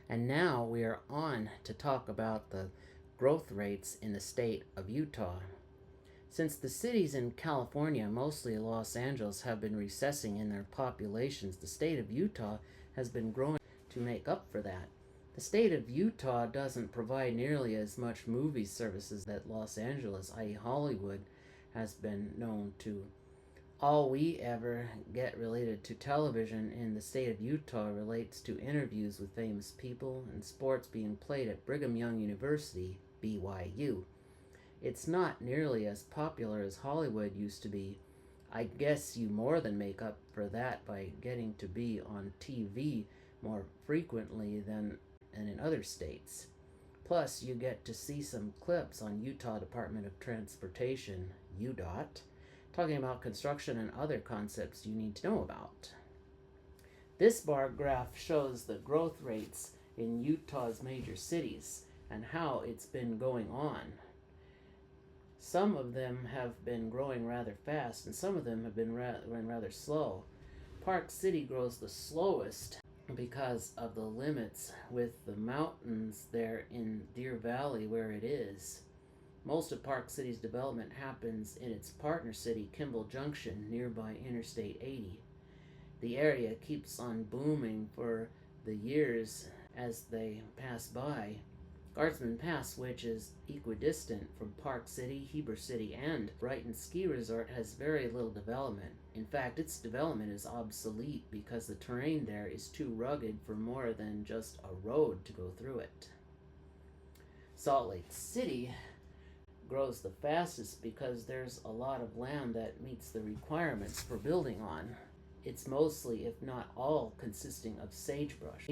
And now we are on to talk about the growth rates in the state of Utah. Since the cities in California, mostly Los Angeles, have been recessing in their populations, the state of Utah has been growing to make up for that. The state of Utah doesn't provide nearly as much movie services that Los Angeles, i.e., Hollywood, has been known to. All we ever get related to television in the state of Utah relates to interviews with famous people and sports being played at Brigham Young University, BYU. It's not nearly as popular as Hollywood used to be. I guess you more than make up for that by getting to be on TV more frequently than in other states. Plus, you get to see some clips on Utah Department of Transportation, UDOT, talking about construction and other concepts you need to know about. This bar graph shows the growth rates in Utah's major cities and how it's been going on. Some of them have been growing rather fast and some of them have been rather slow. Park City grows the slowest because of the limits with the mountains there in Deer Valley where it is. Most of Park City's development happens in its partner city, Kimball Junction, nearby Interstate 80. The area keeps on booming for the years as they pass by. Guardsman Pass, which is equidistant from Park City, Heber City, and Brighton Ski Resort, has very little development. In fact, its development is obsolete because the terrain there is too rugged for more than just a road to go through it. Salt Lake City grows the fastest because there's a lot of land that meets the requirements for building on. It's mostly, if not all, consisting of sagebrush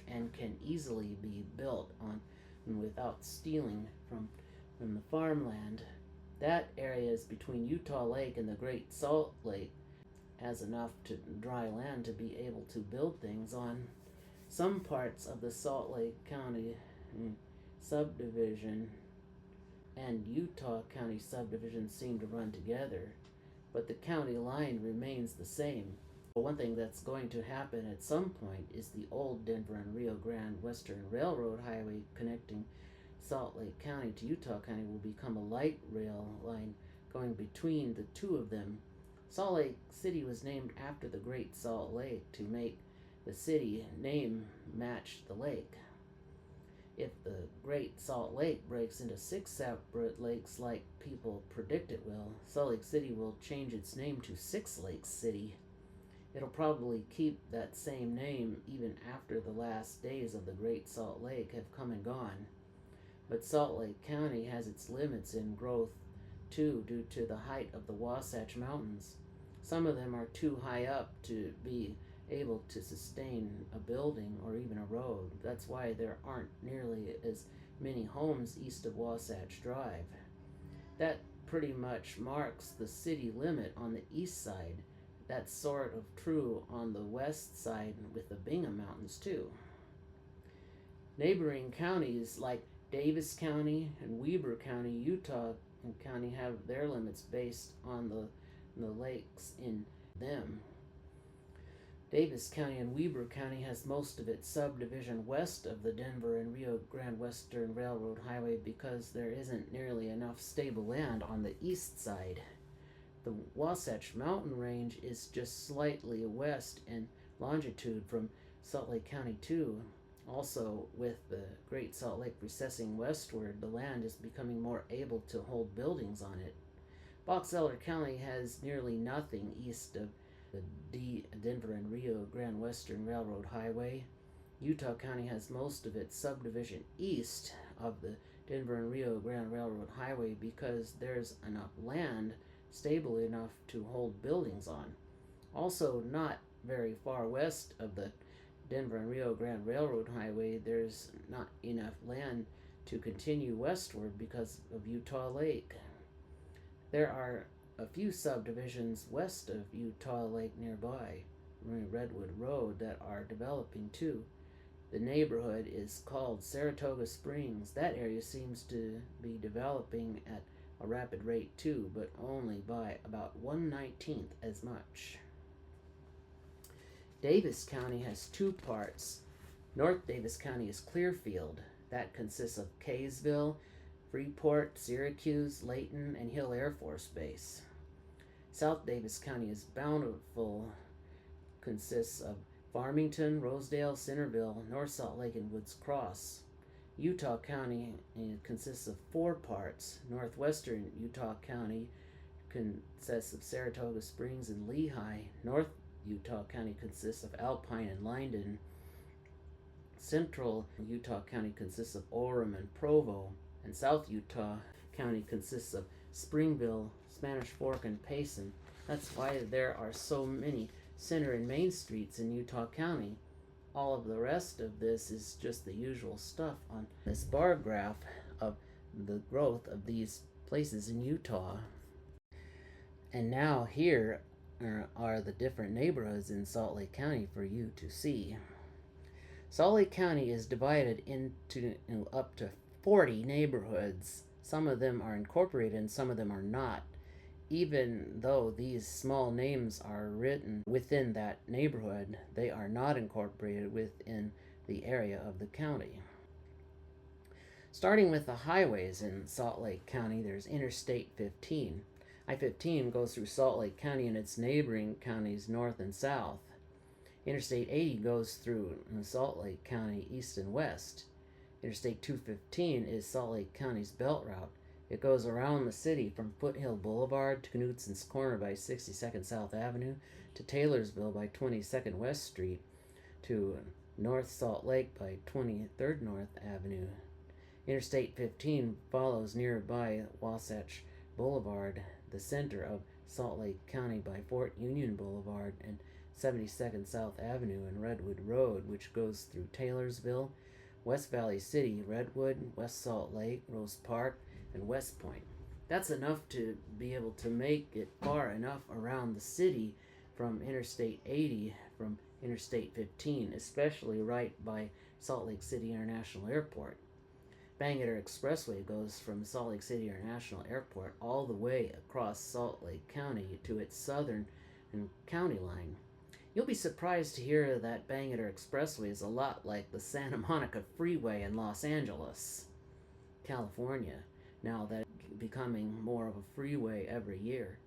and can easily be built on without stealing from the farmland. That area is between Utah Lake and the Great Salt Lake has enough to dry land to be able to build things on. Some parts of the Salt Lake County subdivision and Utah County subdivision seem to run together, but the county line remains the same. One thing that's going to happen at some point is the old Denver and Rio Grande Western Railroad highway connecting Salt Lake County to Utah County will become a light rail line going between the two of them. Salt Lake City was named after the Great Salt Lake to make the city name match the lake. If the Great Salt Lake breaks into 6 separate lakes like people predict it will, Salt Lake City will change its name to Six Lakes City. It'll probably keep that same name even after the last days of the Great Salt Lake have come and gone. But Salt Lake County has its limits in growth too due to the height of the Wasatch Mountains. Some of them are too high up to be able to sustain a building or even a road. That's why there aren't nearly as many homes east of Wasatch Drive. That pretty much marks the city limit on the east side. That's sort of true on the west side with the Bingham Mountains too. Neighboring counties like Davis County and Weber County, Utah County have their limits based on the lakes in them. Davis County and Weber County has most of its subdivision west of the Denver and Rio Grande Western Railroad Highway because there isn't nearly enough stable land on the east side. The Wasatch Mountain Range is just slightly west in longitude from Salt Lake County too. Also, with the Great Salt Lake recessing westward, the land is becoming more able to hold buildings on it. Box Elder County has nearly nothing east of the Denver and Rio Grande Western Railroad Highway. Utah County has most of its subdivision east of the Denver and Rio Grande Railroad Highway because there's enough land stable enough to hold buildings on. Also, not very far west of the Denver and Rio Grande Railroad Highway, there's not enough land to continue westward because of Utah Lake. There are a few subdivisions west of Utah Lake nearby, Redwood Road, that are developing too. The neighborhood is called Saratoga Springs. That area seems to be developing at a rapid rate too, but only by about 1/19 as much. Davis County has two parts, North Davis County is Clearfield. That consists of Kaysville, Freeport, Syracuse, Layton, and Hill Air Force Base. South Davis County is Bountiful, consists of Farmington, Rosedale, Centerville, North Salt Lake, and Woods Cross. Utah County consists of 4 parts. Northwestern Utah County consists of Saratoga Springs and Lehigh. North Utah County consists of Alpine and Lyndon. Central Utah County consists of Orem and Provo. And South Utah County consists of Springville, Spanish Fork, and Payson. That's why there are so many center and main streets in Utah County. All of the rest of this is just the usual stuff on this bar graph of the growth of these places in Utah. And now here are the different neighborhoods in Salt Lake County for you to see. Salt Lake County is divided into up to 40 neighborhoods. Some of them are incorporated and some of them are not. Even though these small names are written within that neighborhood, they are not incorporated within the area of the county. Starting with the highways in Salt Lake County, there's Interstate 15. I-15 goes through Salt Lake County and its neighboring counties north and south. Interstate 80 goes through Salt Lake County east and west. Interstate 215 is Salt Lake County's belt route. It goes around the city from Foothill Boulevard to Knutson's Corner by 62nd South Avenue to Taylorsville by 22nd West Street to North Salt Lake by 23rd North Avenue. Interstate 15 follows nearby Wasatch Boulevard, the center of Salt Lake County by Fort Union Boulevard and 72nd South Avenue and Redwood Road, which goes through Taylorsville, West Valley City, Redwood, West Salt Lake, Rose Park, and West Point. That's enough to be able to make it far enough around the city from Interstate 80 from Interstate 15, especially right by Salt Lake City International Airport. Bangerter Expressway goes from Salt Lake City International Airport all the way across Salt Lake County to its southern county line. You'll be surprised to hear that Bangerter Expressway is a lot like the Santa Monica Freeway in Los Angeles, California, now that it's becoming more of a freeway every year.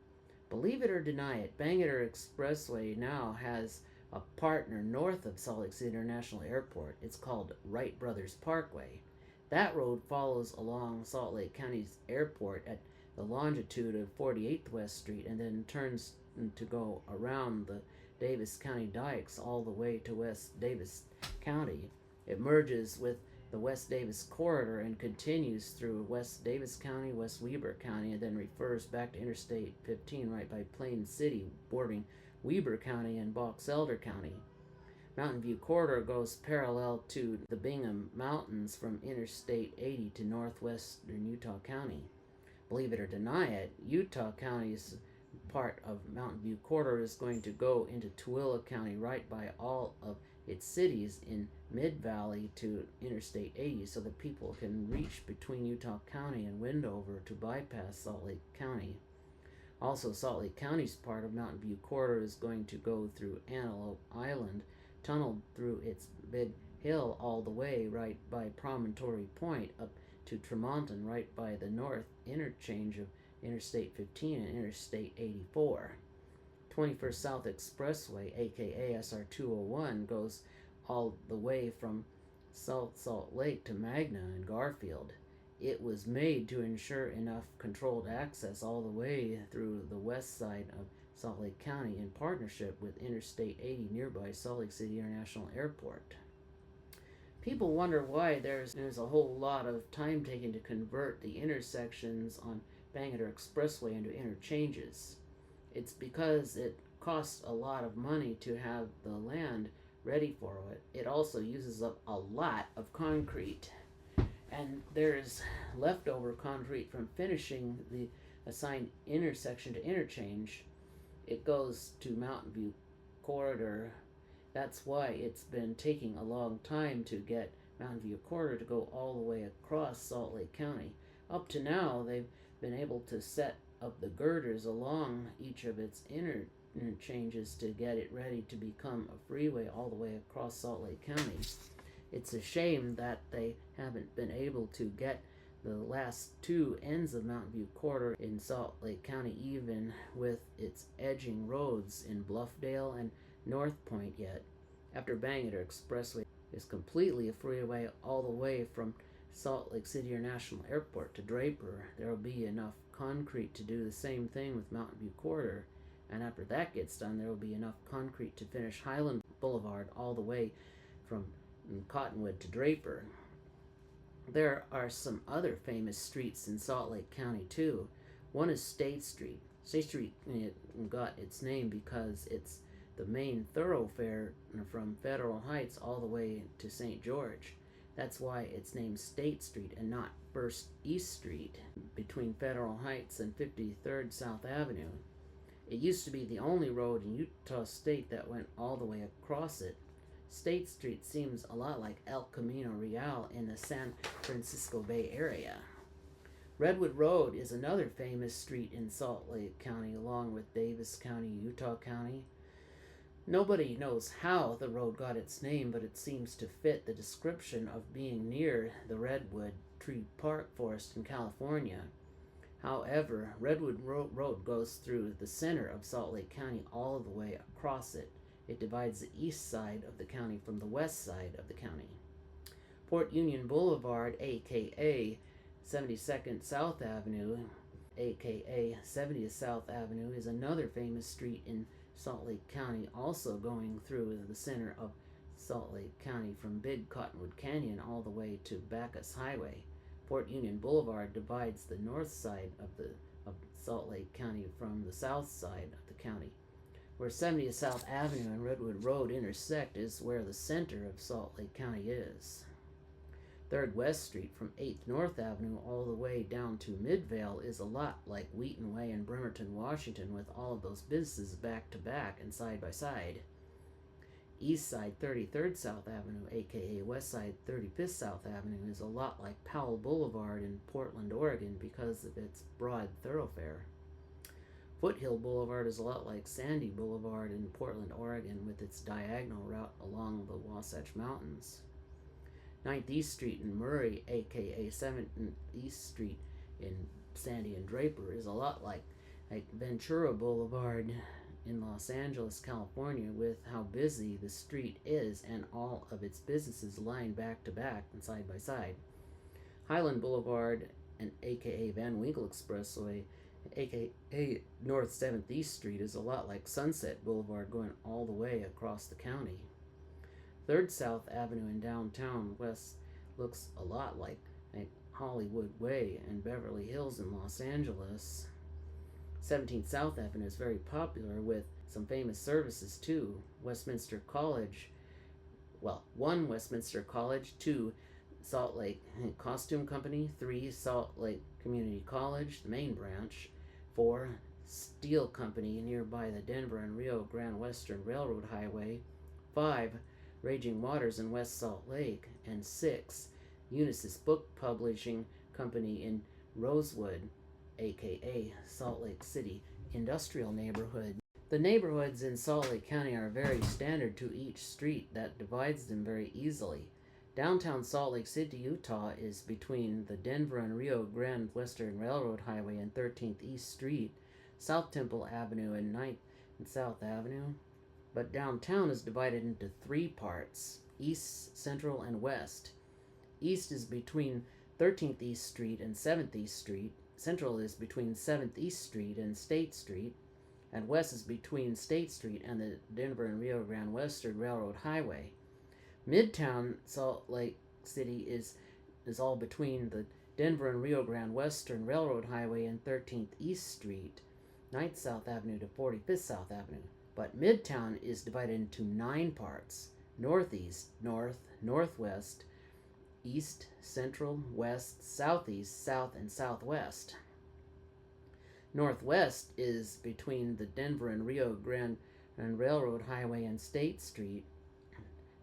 Believe it or deny it, Bangerter Expressway now has a partner north of Salt Lake City International Airport. It's called Wright Brothers Parkway. That road follows along Salt Lake County's airport at the longitude of 48th West Street and then turns to go around the Davis County dikes all the way to West Davis County. It merges with the West Davis corridor and continues through West Davis County, West Weber County, and then refers back to Interstate 15 right by Plain City, bordering Weber County and Box Elder County. Mountain View Corridor goes parallel to the Bingham Mountains from Interstate 80 to northwestern Utah County. Believe it or deny it, Utah County's part of Mountain View Corridor is going to go into Tooele County right by all of its cities in Mid-Valley to Interstate 80 so that people can reach between Utah County and Wendover to bypass Salt Lake County. Also, Salt Lake County's part of Mountain View Corridor is going to go through Antelope Island, tunneled through its mid-hill all the way right by Promontory Point up to Tremonton right by the north interchange of Interstate 15 and Interstate 84. 21st South Expressway, aka SR 201, goes all the way from Salt Lake to Magna and Garfield. It was made to ensure enough controlled access all the way through the west side of Salt Lake County in partnership with Interstate 80 nearby Salt Lake City International Airport. People wonder why there's a whole lot of time taken to convert the intersections on Bangerter Expressway into interchanges. It's because it costs a lot of money to have the land ready for it. It also uses up a lot of concrete. And there's leftover concrete from finishing the assigned intersection to interchange. It goes to Mountain View Corridor. That's why it's been taking a long time to get Mountain View Corridor to go all the way across Salt Lake County. Up to now, they've been able to set up the girders along each of its interchanges to get it ready to become a freeway all the way across Salt Lake County. It's a shame that they haven't been able to get the last two ends of Mountain View Corridor in Salt Lake County even with its edging roads in Bluffdale and North Point yet. After Bangor Expressway is completely a freeway all the way from Salt Lake City International Airport to Draper, there will be enough concrete to do the same thing with Mountain View Corridor. And after that gets done, there will be enough concrete to finish Highland Boulevard all the way from Cottonwood to Draper. There are some other famous streets in Salt Lake County too. One is State Street. State Street got its name because it's the main thoroughfare from Federal Heights all the way to St. George. That's why it's named State Street and not First East Street between Federal Heights and 53rd South Avenue. It used to be the only road in Utah State that went all the way across it. State Street seems a lot like El Camino Real in the San Francisco Bay Area. Redwood Road is another famous street in Salt Lake County along with Davis County, Utah County. Nobody knows how the road got its name, but it seems to fit the description of being near the Redwood Tree Park Forest in California. However, Redwood Road goes through the center of Salt Lake County all the way across it. It divides the east side of the county from the west side of the county. Port Union Boulevard, aka 72nd South Avenue, aka 70th South Avenue, is another famous street in Salt Lake County, also going through the center of Salt Lake County from Big Cottonwood Canyon all the way to Bacchus Highway. Port Union Boulevard divides the north side of Salt Lake County from the south side of the county. Where 70th South Avenue and Redwood Road intersect is where the center of Salt Lake County is. 3rd West Street from 8th North Avenue all the way down to Midvale is a lot like Wheaton Way in Bremerton, Washington, with all of those businesses back to back and side by side. East side 33rd South Avenue, aka west side 35th South Avenue, is a lot like Powell Boulevard in Portland, Oregon because of its broad thoroughfare. Foothill Boulevard is a lot like Sandy Boulevard in Portland, Oregon, with its diagonal route along the Wasatch Mountains. 9th East Street in Murray, aka 7th East Street in Sandy and Draper, is a lot like Ventura Boulevard in Los Angeles, California, with how busy the street is and all of its businesses lying back to back and side by side. Highland Boulevard, and aka Van Winkle Expressway, aka North 7th East Street, is a lot like Sunset Boulevard going all the way across the county. 3rd South Avenue in downtown West looks a lot like Hollywood Way and Beverly Hills in Los Angeles. 17th South Avenue is very popular with some famous services too. Westminster College, well, 1 Westminster College, 2 Salt Lake Costume Company, 3 Salt Lake Community College, the main branch, 4 Steel Company nearby the Denver and Rio Grande Western Railroad Highway, 5 Raging Waters in West Salt Lake, and 6 Unisys Book Publishing Company in Rosewood, aka Salt Lake City Industrial Neighborhood. The neighborhoods in Salt Lake County are very standard to each street that divides them very easily. Downtown Salt Lake City, Utah is between the Denver and Rio Grande Western Railroad Highway and 13th East Street, South Temple Avenue and 9th and South Avenue. But downtown is divided into 3 parts, East, Central, and West. East is between 13th East Street and 7th East Street. Central is between 7th East Street and State Street, and West is between State Street and the Denver and Rio Grande Western Railroad Highway. Midtown Salt Lake City is all between the Denver and Rio Grande Western Railroad Highway and 13th East Street, 9th South Avenue to 45th South Avenue. But Midtown is divided into 9 parts: Northeast, North, Northwest, East, Central, West, Southeast, South, and Southwest. Northwest is between the Denver and Rio Grande and Railroad Highway and State Street,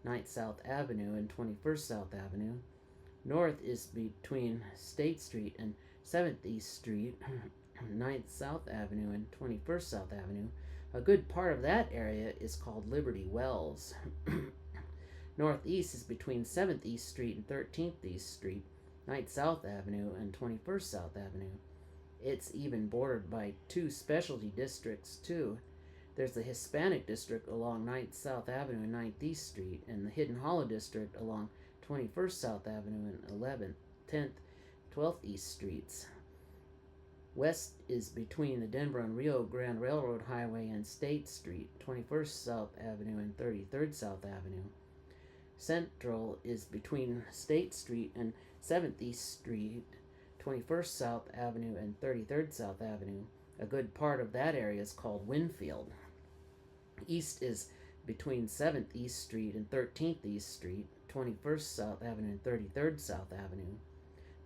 9th South Avenue and 21st South Avenue. North is between State Street and 7th East Street, 9th South Avenue and 21st South Avenue. A good part of that area is called Liberty Wells. Northeast is between 7th East Street and 13th East Street, 9th South Avenue, and 21st South Avenue. It's even bordered by two specialty districts, too. There's the Hispanic District along 9th South Avenue and 9th East Street, and the Hidden Hollow District along 21st South Avenue and 11th, 10th, 12th East Streets. West is between the Denver and Rio Grande Railroad Highway and State Street, 21st South Avenue and 33rd South Avenue. Central is between State Street and 7th East Street, 21st South Avenue and 33rd South Avenue. A good part of that area is called Winfield. East is between 7th East Street and 13th East Street, 21st South Avenue and 33rd South Avenue.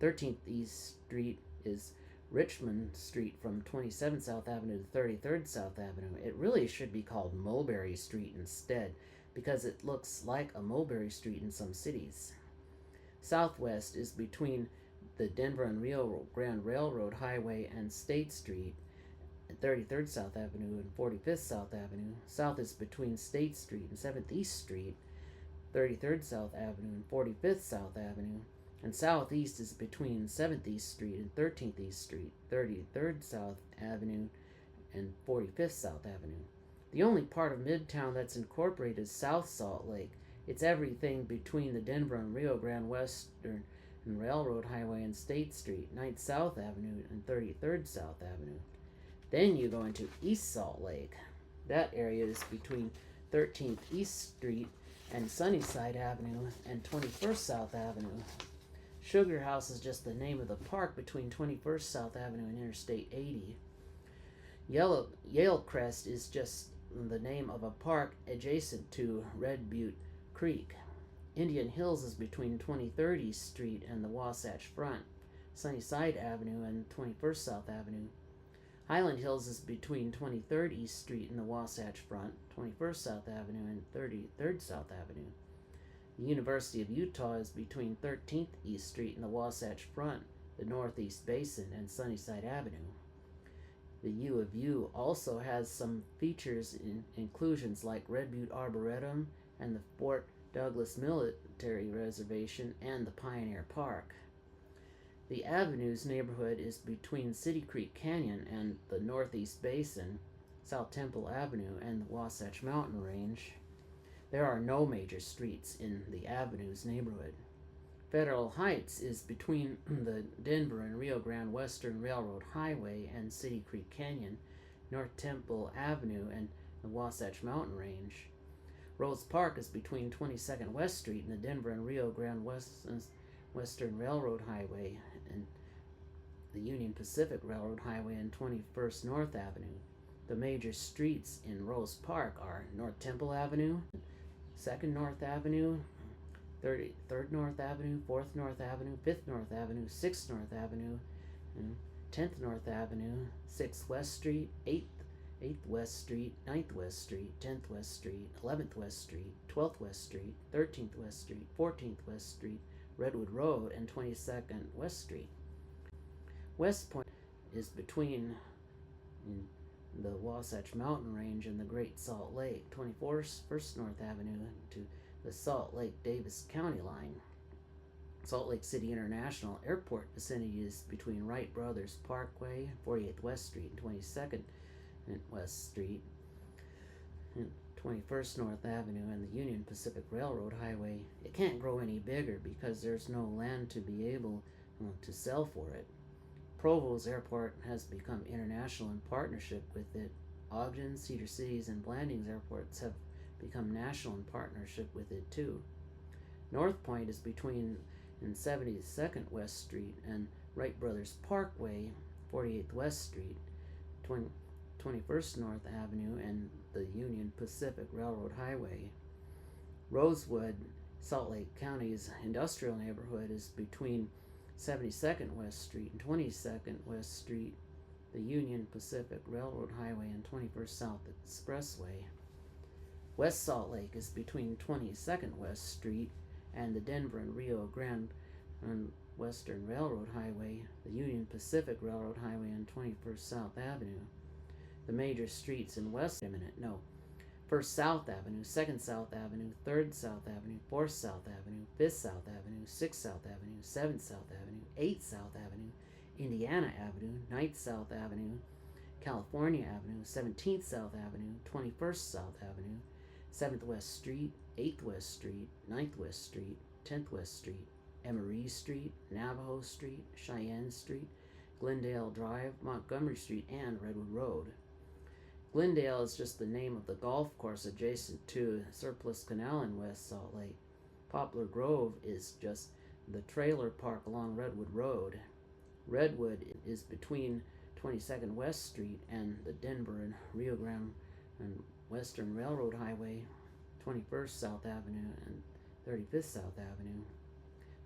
13th East Street is Richmond Street from 27th South Avenue to 33rd South Avenue. It really should be called Mulberry Street instead, because it looks like a mulberry street in some cities. Southwest is between the Denver and Rio Grande Railroad Highway and State Street, 33rd South Avenue and 45th South Avenue. South is between State Street and 7th East Street, 33rd South Avenue and 45th South Avenue. And southeast is between 7th East Street and 13th East Street, 33rd South Avenue and 45th South Avenue. The only part of Midtown that's incorporated is South Salt Lake. It's everything between the Denver and Rio Grande Western and Railroad Highway and State Street, 9th South Avenue and 33rd South Avenue. Then you go into East Salt Lake. That area is between 13th East Street and Sunnyside Avenue and 21st South Avenue. Sugar House is just the name of the park between 21st South Avenue and Interstate 80. Yale Crest is just the name of a park adjacent to Red Butte Creek. Indian Hills is between 23rd East Street and the Wasatch Front, Sunnyside Avenue and 21st South Avenue. Highland Hills is between 23rd East Street and the Wasatch Front, 21st South Avenue and 33rd South Avenue. The University of Utah is between 13th East Street and the Wasatch Front, the Northeast Basin, and Sunnyside Avenue. The U of U also has some features and inclusions like Red Butte Arboretum and the Fort Douglas Military Reservation and the Pioneer Park. The Avenues neighborhood is between City Creek Canyon and the Northeast Basin, South Temple Avenue, and the Wasatch Mountain Range. There are no major streets in the Avenues neighborhood. Federal Heights is between the Denver and Rio Grande Western Railroad Highway and City Creek Canyon, North Temple Avenue, and the Wasatch Mountain Range. Rose Park is between 22nd West Street and the Denver and Rio Grande Western Railroad Highway and the Union Pacific Railroad Highway and 21st North Avenue. The major streets in Rose Park are North Temple Avenue, 2nd North Avenue, 3rd North Avenue, 4th North Avenue, 5th North Avenue, 6th North Avenue, and 10th North Avenue, 6th West Street, 8th West Street, 9th West Street, 10th West Street, 11th West Street, 12th West Street, 13th West Street, 14th West Street, Redwood Road, and 22nd West Street. West Point is between the Wasatch Mountain Range and the Great Salt Lake, 21st North Avenue to the Salt Lake Davis County line. Salt Lake City International Airport vicinity is between Wright Brothers Parkway, 48th West Street, and 22nd West Street, and 21st North Avenue, and the Union Pacific Railroad Highway. It can't grow any bigger because there's no land to be able to sell for it. Provo's Airport has become international in partnership with it. Ogden, Cedar Cities, and Blandings airports have become national in partnership with it too. North Point is between 72nd West Street and Wright Brothers Parkway, 48th West Street, 21st North Avenue, and the Union Pacific Railroad Highway. Rosewood, Salt Lake County's industrial neighborhood, is between 72nd West Street and 22nd West Street, the Union Pacific Railroad Highway, and 21st South Expressway. West Salt Lake is between 22nd West Street and the Denver and Rio Grande Western Railroad Highway, the Union Pacific Railroad Highway, and 21st South Avenue. The major streets in First South Avenue, Second South Avenue, Third South Avenue, Fourth South Avenue, Fifth South Avenue, Sixth South Avenue, Seventh South Avenue, Eighth South Avenue, Indiana Avenue, Ninth South Avenue, California Avenue, 17th South Avenue, 21st South Avenue, 7th West Street, 8th West Street, 9th West Street, 10th West Street, Emery Street, Navajo Street, Cheyenne Street, Glendale Drive, Montgomery Street, and Redwood Road. Glendale is just the name of the golf course adjacent to Surplus Canal in West Salt Lake. Poplar Grove is just the trailer park along Redwood Road. Redwood is between 22nd West Street and the Denver and Rio Grande and Western Railroad Highway, 21st South Avenue and 35th South Avenue.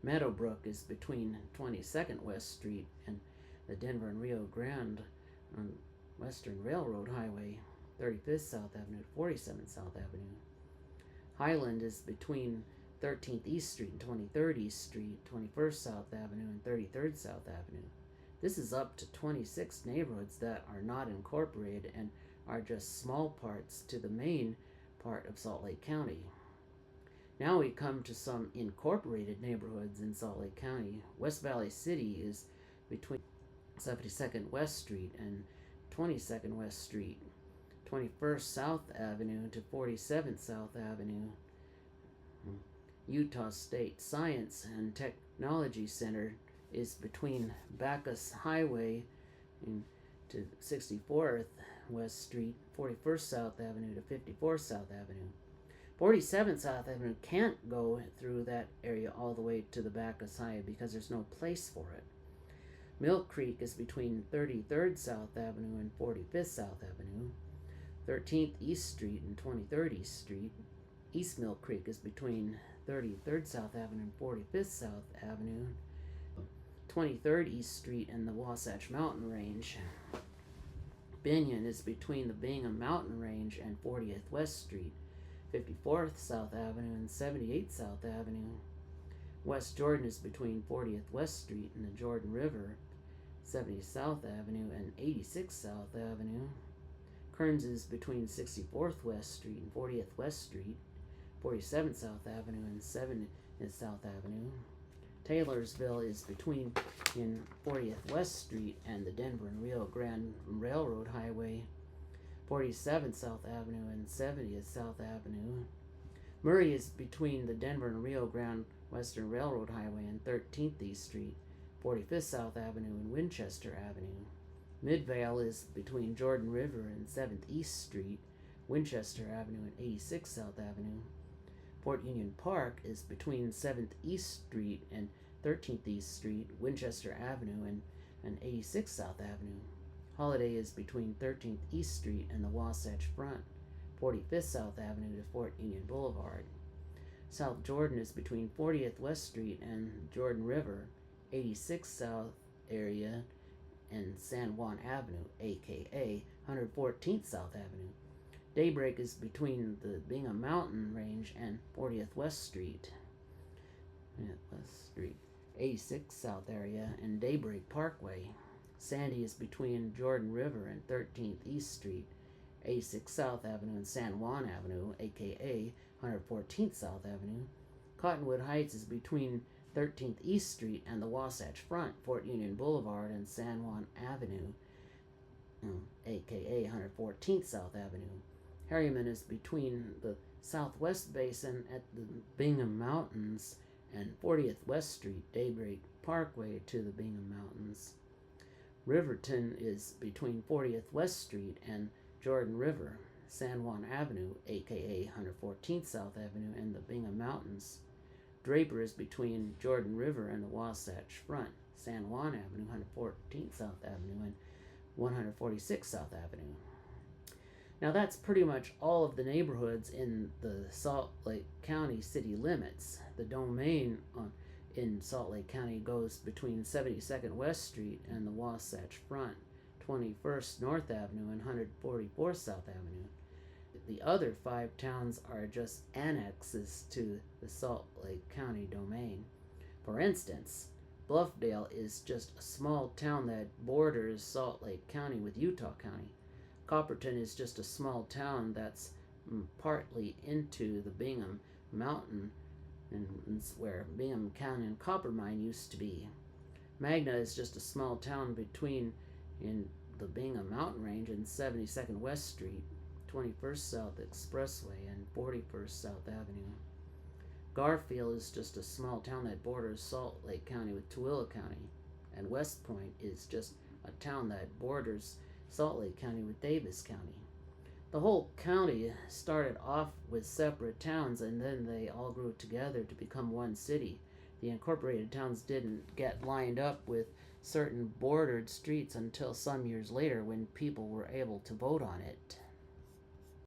Meadowbrook is between 22nd West Street and the Denver and Rio Grande on Western Railroad Highway, 35th South Avenue to 47th South Avenue. Highland is between 13th East Street and 23rd East Street, 21st South Avenue and 33rd South Avenue. This is up to 26 neighborhoods that are not incorporated and are just small parts to the main part of Salt Lake County. Now we come to some incorporated neighborhoods in Salt Lake County. West Valley City is between 72nd West Street and 22nd West Street, 21st South Avenue to 47th South Avenue. Utah State Science and Technology Center is between Bacchus Highway to 64th West Street, 41st South Avenue to 54th South Avenue. 47th South Avenue can't go through that area all the way to the Bacchus Highway because there's no place for it. Milk Creek is between 33rd South Avenue and 45th South Avenue. 13th East Street and 23rd East Street. East Milk Creek is between 33rd South Avenue and 45th South Avenue. 23rd East Street and the Wasatch Mountain Range. Binion is between the Bingham Mountain Range and 40th West Street, 54th South Avenue and 78th South Avenue. West Jordan is between 40th West Street and the Jordan River, 70th South Avenue and 86th South Avenue. Kearns is between 64th West Street and 40th West Street, 47th South Avenue and 70th South Avenue. Taylorsville is between 40th West Street and the Denver and Rio Grande Railroad Highway, 47th South Avenue and 70th South Avenue. Murray is between the Denver and Rio Grande Western Railroad Highway and 13th East Street, 45th South Avenue and Winchester Avenue. Midvale is between Jordan River and 7th East Street, Winchester Avenue and 86th South Avenue. Fort Union Park is between 7th East Street and 13th East Street, Winchester Avenue and 86th South Avenue. Holiday is between 13th East Street and the Wasatch Front, 45th South Avenue to Fort Union Boulevard. South Jordan is between 40th West Street and Jordan River, 86th South area, and San Juan Avenue, aka 114th South Avenue. Daybreak is between the Bingham Mountain Range and 40th West Street, 86th South area, and Daybreak Parkway. Sandy is between Jordan River and 13th East Street, 86th South Avenue and San Juan Avenue, aka 114th South Avenue. Cottonwood Heights is between 13th East Street and the Wasatch Front, Fort Union Boulevard and San Juan Avenue, aka 114th South Avenue. Harriman is between the Southwest Basin at the Bingham Mountains and 40th West Street, Daybreak Parkway to the Bingham Mountains. Riverton is between 40th West Street and Jordan River, San Juan Avenue, aka 114th South Avenue and the Bingham Mountains. Draper is between Jordan River and the Wasatch Front, San Juan Avenue, 114th South Avenue and 146th South Avenue. Now that's pretty much all of the neighborhoods in the Salt Lake County city limits. The domain in Salt Lake County goes between 72nd West Street and the Wasatch Front, 21st North Avenue and 144th South Avenue. The other 5 towns are just annexes to the Salt Lake County domain. For instance, Bluffdale is just a small town that borders Salt Lake County with Utah County. Copperton is just a small town that's partly into the Bingham Mountain, and where Bingham Canyon copper mine used to be. Magna is just a small town between in the Bingham Mountain Range and 72nd West Street, 21st South Expressway, and 41st South Avenue. Garfield is just a small town that borders Salt Lake County with Tooele County, and West Point is just a town that borders Salt Lake County with Davis County. The whole county started off with separate towns, and then they all grew together to become one city. The incorporated towns didn't get lined up with certain bordered streets until some years later when people were able to vote on it.